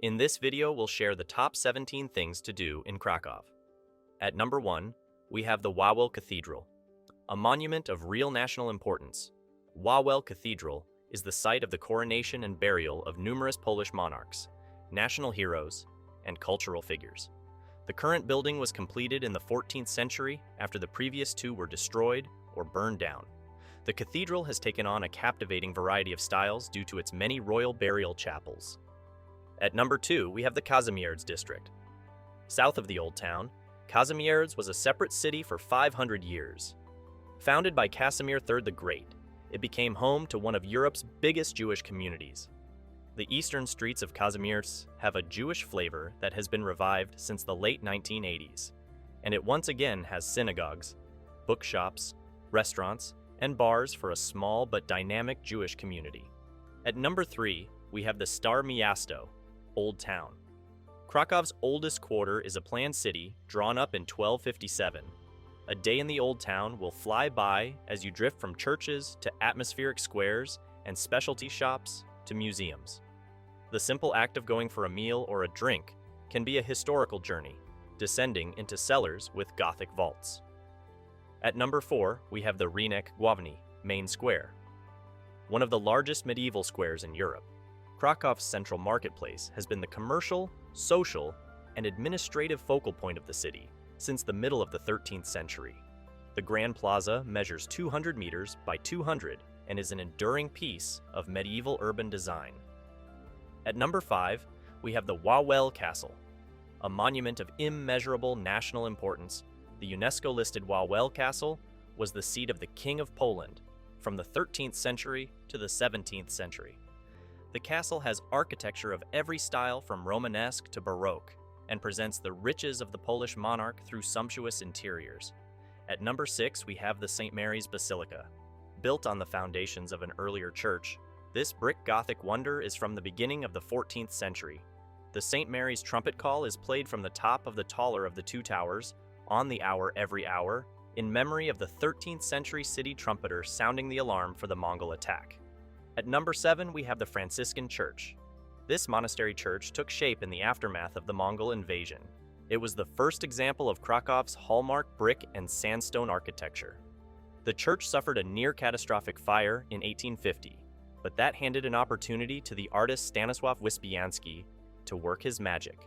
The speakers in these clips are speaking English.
In this video, we'll share the top 17 things to do in Krakow. At number 1, we have the Wawel Cathedral, a monument of real national importance. Wawel Cathedral is the site of the coronation and burial of numerous Polish monarchs, national heroes, and cultural figures. The current building was completed in the 14th century after the previous two were destroyed or burned down. The cathedral has taken on a captivating variety of styles due to its many royal burial chapels. At number 2, we have the Kazimierz district. South of the Old Town, Kazimierz was a separate city for 500 years. Founded by Kazimierz III the Great, it became home to one of Europe's biggest Jewish communities. The eastern streets of Kazimierz have a Jewish flavor that has been revived since the late 1980s, and it once again has synagogues, bookshops, restaurants, and bars for a small but dynamic Jewish community. At number 3, we have the Stare Miasto, Old Town. Krakow's oldest quarter is a planned city drawn up in 1257. A day in the Old Town will fly by as you drift from churches to atmospheric squares and specialty shops to museums. The simple act of going for a meal or a drink can be a historical journey, descending into cellars with Gothic vaults. At number 4, we have the Rynek Główny, Main Square. One of the largest medieval squares in Europe, Krakow's central marketplace has been the commercial, social, and administrative focal point of the city since the middle of the 13th century. The Grand Plaza measures 200 meters by 200 and is an enduring piece of medieval urban design. At number 5, we have the Wawel Castle, a monument of immeasurable national importance. The UNESCO-listed Wawel Castle was the seat of the King of Poland from the 13th century to the 17th century. The castle has architecture of every style from Romanesque to Baroque and presents the riches of the Polish monarch through sumptuous interiors. At number 6, we have the St. Mary's Basilica. Built on the foundations of an earlier church, this brick Gothic wonder is from the beginning of the 14th century. The St. Mary's trumpet call is played from the top of the taller of the two towers, on the hour every hour, in memory of the 13th century city trumpeter sounding the alarm for the Mongol attack. At number 7, we have the Franciscan Church. This monastery church took shape in the aftermath of the Mongol invasion. It was the first example of Krakow's hallmark brick and sandstone architecture. The church suffered a near-catastrophic fire in 1850, but that handed an opportunity to the artist Stanisław Wyspiański to work his magic.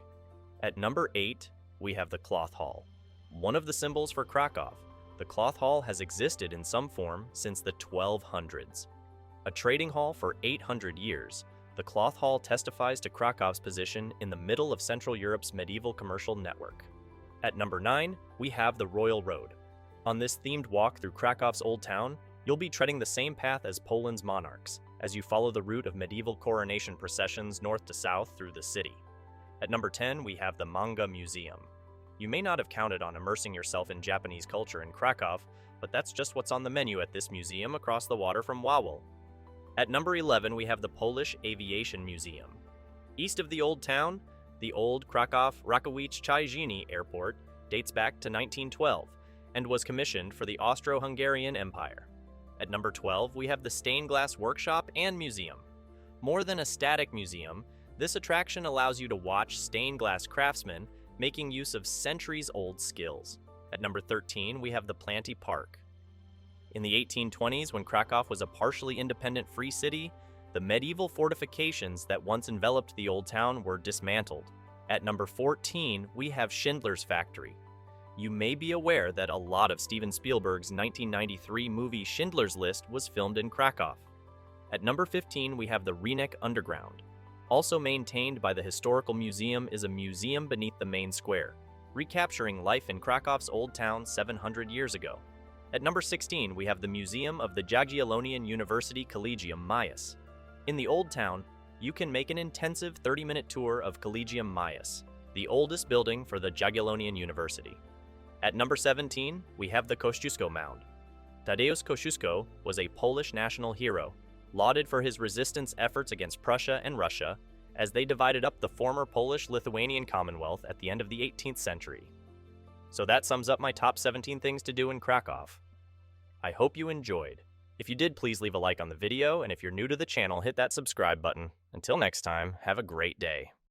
At number 8, we have the Cloth Hall. One of the symbols for Krakow, the Cloth Hall has existed in some form since the 1200s. A trading hall for 800 years, the Cloth Hall testifies to Krakow's position in the middle of Central Europe's medieval commercial network. At number 9, we have the Royal Road. On this themed walk through Krakow's Old Town, you'll be treading the same path as Poland's monarchs, as you follow the route of medieval coronation processions north to south through the city. At number 10, we have the Manga Museum. You may not have counted on immersing yourself in Japanese culture in Krakow, but that's just what's on the menu at this museum across the water from Wawel. At number 11, we have the Polish Aviation Museum. East of the Old Town, the old Kraków-Rakowice-Chijini Airport dates back to 1912 and was commissioned for the Austro-Hungarian Empire. At number 12, we have the Stained Glass Workshop and Museum. More than a static museum, this attraction allows you to watch stained glass craftsmen making use of centuries-old skills. At number 13, we have the Planty Park. In the 1820s, when Krakow was a partially independent free city, the medieval fortifications that once enveloped the Old Town were dismantled. At number 14, we have Schindler's Factory. You may be aware that a lot of Steven Spielberg's 1993 movie Schindler's List was filmed in Krakow. At number 15, we have the Rynek Underground. Also maintained by the Historical Museum is a museum beneath the main square, recapturing life in Krakow's Old Town 700 years ago. At number 16, we have the Museum of the Jagiellonian University Collegium Maius. In the Old Town, you can make an intensive 30-minute tour of Collegium Maius, the oldest building for the Jagiellonian University. At number 17, we have the Kosciuszko Mound. Tadeusz Kosciuszko was a Polish national hero, lauded for his resistance efforts against Prussia and Russia as they divided up the former Polish-Lithuanian Commonwealth at the end of the 18th century. So that sums up my top 17 things to do in Krakow. I hope you enjoyed. If you did, please leave a like on the video, and if you're new to the channel, hit that subscribe button. Until next time, have a great day.